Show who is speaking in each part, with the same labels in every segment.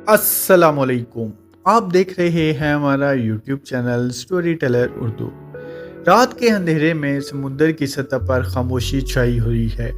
Speaker 1: अस्सलाम वालेकुम। आप देख रहे हैं हमारा YouTube channel story teller Urdu. रात के अंधेरे में समुद्र की सतह पर खामोशी छाई हुई है,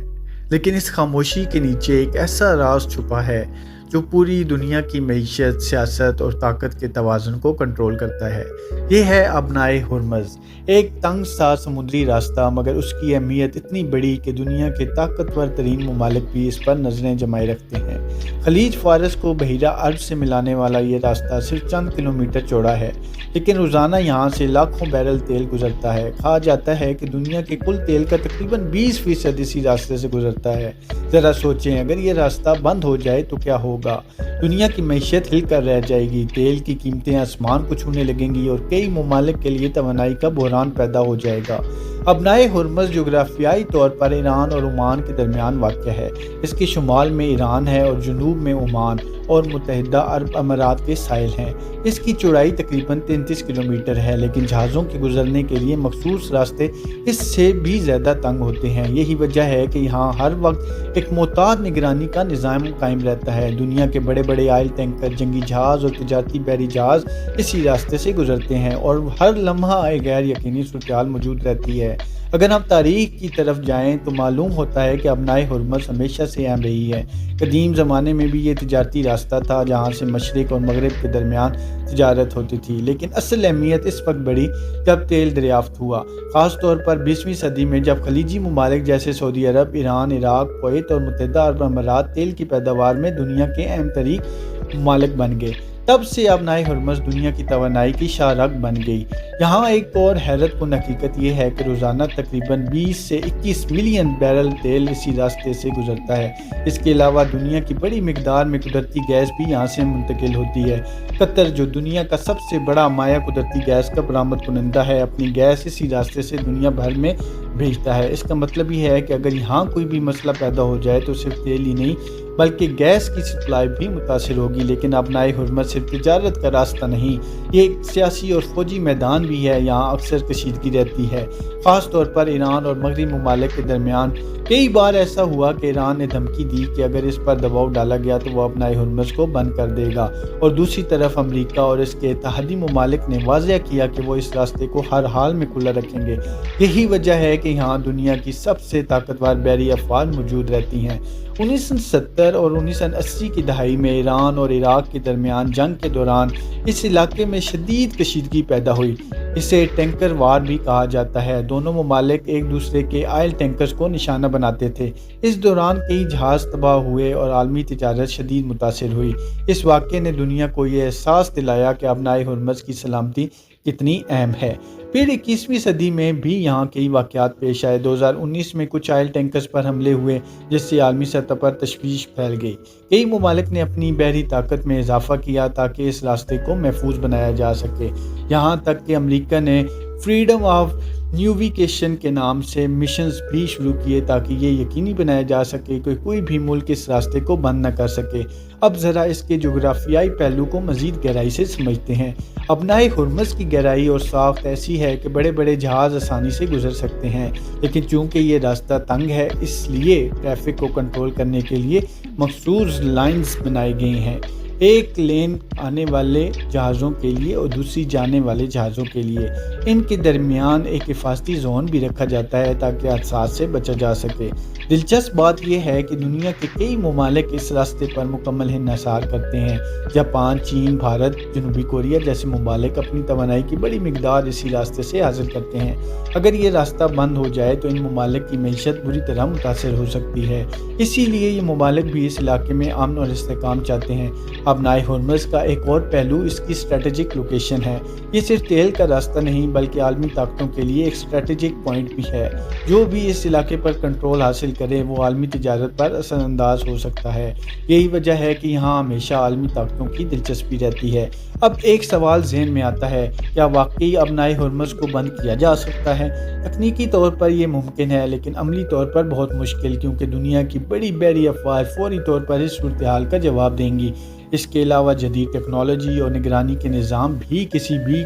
Speaker 1: लेकिन इस खामोशी के नीचे एक ऐसा राज छुपा है जो पूरी दुनिया की मईशत, सियासत और ताकत के तवाज़ुन को कंट्रोल करता है। ये है अबनाए हुर्मज़, एक तंग सा समुद्री रास्ता, मगर उसकी अहमियत इतनी बड़ी कि दुनिया के ताकतवर तरीन ममालिक भी इस पर नज़रें जमाए रखते हैं। खलीज फारस को बहिरा अरब से मिलाने वाला ये रास्ता सिर्फ चंद किलोमीटर चौड़ा है, लेकिन रोज़ाना यहाँ से लाखों बैरल तेल गुजरता है। कहा जाता है कि दुनिया के कुल तेल का तकरीबन 20% इसी रास्ते से गुजरता है। ज़रा सोचें, अगर ये रास्ता बंद हो जाए तो क्या होगा? दुनिया की मईशत हिल कर रह जाएगी, तेल की कीमतें आसमान को छूने लगेंगी और कई ममालिक के लिए तवानाई का बहरान पैदा हो जाएगा। अबनाए हुर्मज़ जोग्राफियाई तौर पर ईरान और ओमान के दरमियान वाक़ है। इसके शुमाल में ईरान है और जनूब में ओमान और मुत्तहिदा अरब अमारात के साहिल हैं। इसकी चौड़ाई तकरीबन 33 किलोमीटर है, लेकिन जहाज़ों के गुजरने के लिए मखसूस रास्ते इससे भी ज़्यादा तंग होते हैं। यही वजह है कि यहाँ हर वक्त एक मोहतात निगरानी का निज़ाम कायम रहता है। दुनिया के बड़े बड़े आयल टैंकर, जंगी जहाज़ और तजारती बहरी जहाज़ इसी रास्ते से गुजरते हैं और हर लम्हा एक गैर यकीनी सूरत मौजूद रहती है। अगर हम तारीख की तरफ जाएं तो मालूम होता है कि अबनाए हुर्मज़ हमेशा से अहम रही है। कदीम ज़माने में भी ये तिजारती रास्ता था जहाँ से मशरिक़ और मगरिब के दरमियान तिजारत होती थी, लेकिन असल अहमियत इस वक्त बढ़ी जब तेल दरियाफ्त हुआ, ख़ास तौर पर 20वीं सदी में, जब खलीजी ममालिक जैसे सऊदी अरब, ईरान, इराक, कुवैत और मुत्तहिदा अरब अमारात तेल की पैदावार में दुनिया के अहम तरीन ममालिक बन गए। तब से अबनाए हुर्मज़ दुनिया की तवानाई की शाहरग बन गई। यहाँ एक और हैरत कुन हकीकत यह है कि रोज़ाना तकरीबन 20 से 21 मिलियन बैरल तेल इसी रास्ते से गुजरता है। इसके अलावा दुनिया की बड़ी मिकदार में कुदरती गैस भी यहाँ से मुंतकिल होती है। कतर, जो दुनिया का सबसे बड़ा माया कुदरती गैस का बरामद कुनंदा है, अपनी गैस इसी रास्ते से दुनिया भर में भेजता है। इसका मतलब ये है कि अगर यहाँ कोई भी मसला पैदा हो जाए तो सिर्फ तेल ही नहीं बल्कि गैस की सप्लाई भी मुतासिर होगी। लेकिन अबनाए हुर्मज़ सिर्फ तिजारत का रास्ता नहीं, ये एक सियासी और फौजी मैदान भी है। यहाँ अक्सर कशीदगी रहती है, ख़ास तौर पर ईरान और मगरबी ममालिक के दरमियान। कई बार ऐसा हुआ कि ईरान ने धमकी दी कि अगर इस पर दबाव डाला गया तो वह अबनाए हुर्मज़ को बंद कर देगा, और दूसरी तरफ अमरीका और इसके इत्तेहादी ममालिक ने वाज़ेह किया कि वो इस रास्ते को हर हाल में खुला रखेंगे। यही वजह है कि यहाँ दुनिया की सबसे ताकतवर बहरी अफ़वाज मौजूद रहती हैं। 1970 और 1980 की दहाई में ईरान और इराक के दरमियान जंग के दौरान इस इलाके में शदीद कशीदगी पैदा हुई। इसे टैंकर वार भी कहा जाता है। दोनों ममालिक एक दूसरे के आयल टैंकर्स को निशाना बनाते थे। इस दौरान कई जहाज़ तबाह हुए और आलमी तिजारत शदीद मुतासिर हुई। इस वाक़े ने दुनिया को ये एहसास दिलाया कि अबनाए हुर्मज़ की सलामती कितनी अहम है। फिर 21वीं सदी में भी यहाँ कई वाक़यात पेश आए। 2019 में कुछ आयल टैंकर्स पर हमले हुए, जिससे आलमी सतह पर तशवीश फैल गई। कई ममालिक ने अपनी बहरी ताकत में इजाफा किया ताकि इस रास्ते को महफूज बनाया जा सके। यहाँ तक कि अमेरिका ने फ्रीडम ऑफ न्यूविगेशन के नाम से मिशंस भी शुरू किए ताकि ये यकीनी बनाया जा सके कि कोई भी मुल्क इस रास्ते को बंद न कर सके। अब ज़रा इसके जोग्राफियाई पहलू को मज़ीद गहराई से समझते हैं। अबनाए हुर्मज़ की गहराई और साख्त ऐसी है कि बड़े बड़े जहाज़ आसानी से गुजर सकते हैं, लेकिन चूँकि ये रास्ता तंग है, इसलिए ट्रैफिक को कंट्रोल करने के लिए मखसूस लाइन्स बनाई गई हैं। एक लेन आने वाले जहाज़ों के लिए और दूसरी जाने वाले जहाज़ों के लिए। इनके दरमियान एक हिफाजती जोन भी रखा जाता है ताकि हादसात से बचा जा सके। दिलचस्प बात यह है कि दुनिया के कई ममालिक इस रास्ते पर मुकम्मल इन्हिसार करते हैं। जापान, चीन, भारत, जनूबी कोरिया जैसे ममालिक अपनी तवानाई की बड़ी मिकदार इसी रास्ते से हासिल करते हैं। अगर ये रास्ता बंद हो जाए तो इन ममालिक की मईशत बुरी तरह मुतासर हो सकती है। इसीलिए ये ममालिक भी इस इलाके में अमन और इस्तेकाम चाहते हैं। अबनाए हुर्मज़ का एक और पहलू इसकी स्ट्रेटेजिक लोकेशन है। ये सिर्फ तेल का रास्ता नहीं बल्कि आलमी ताकतों के लिए एक स्ट्रेटेजिक पॉइंट भी है। जो भी इस इलाके पर कंट्रोल हासिल करे वो आलमी तिजारत पर असरअंदाज हो सकता है। यही वजह है कि यहाँ हमेशा आलमी ताकतों की दिलचस्पी रहती है। अब एक सवाल जहन में आता है, क्या वाकई अबनाए हुर्मज़ को बंद किया जा सकता है? तकनीकी तौर पर यह मुमकिन है, लेकिन अमली तौर पर बहुत मुश्किल, क्योंकि दुनिया की बड़ी बहरी अफवाज फौरी तौर पर इस सूरत हाल का जवाब देंगी। इसके अलावा जदीद टेक्नोलॉजी और निगरानी के निज़ाम भी किसी भी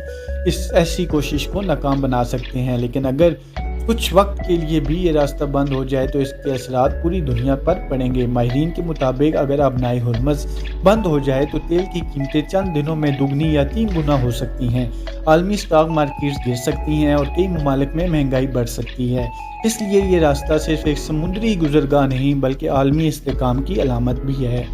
Speaker 1: ऐसी कोशिश को नाकाम बना सकते हैं। लेकिन अगर कुछ वक्त के लिए भी ये रास्ता बंद हो जाए तो इसके असरात पूरी दुनिया पर पड़ेंगे। माहिरीन के मुताबिक अगर अबनाए हुर्मुज़ बंद हो जाए तो तेल की कीमतें चंद दिनों में दुगनी या 3 गुना हो सकती हैं। आलमी स्टॉक मार्केट्स गिर सकती हैं और कई ममालिक में महंगाई बढ़ सकती है। इसलिए ये रास्ता सिर्फ एक समुद्री गुजरगाह नहीं बल्कि आलमी इस्तेहकाम की अलामत भी है।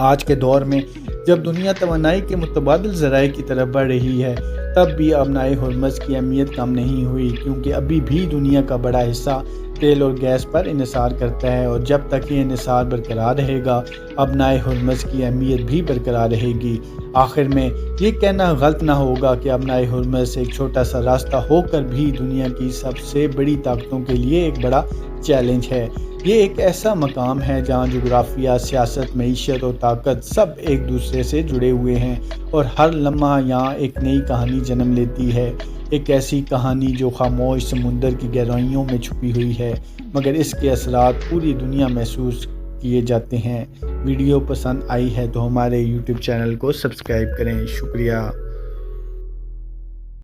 Speaker 1: आज के दौर में जब दुनिया तवानाई के मुतबादिल ज़राए की तरफ बढ़ रही है, तब भी अबनाए हुर्मुज़ की अहमियत कम नहीं हुई, क्योंकि अभी भी दुनिया का बड़ा हिस्सा तेल और गैस पर इन्हिसार करता है और जब तक ये इन्हिसार बरकरार रहेगा, अबनाए हुर्मुज़ की अहमियत भी बरकरार रहेगी। आखिर में ये कहना गलत ना होगा कि अबनाए हुर्मुज़ एक छोटा सा रास्ता होकर भी दुनिया की सबसे बड़ी ताकतों के लिए एक बड़ा चैलेंज है। ये एक ऐसा मकाम है जहाँ जोग्राफिया, सियासत, मईशत और ताकत सब एक दूसरे से जुड़े हुए हैं और हर लम्हा यहाँ एक नई कहानी जन्म लेती है। एक ऐसी कहानी जो खामोश समुंदर की गहराइयों में छुपी हुई है, मगर इसके असरात पूरी दुनिया महसूस किए जाते हैं। वीडियो पसंद आई है तो हमारे YouTube चैनल को सब्सक्राइब करें। शुक्रिया।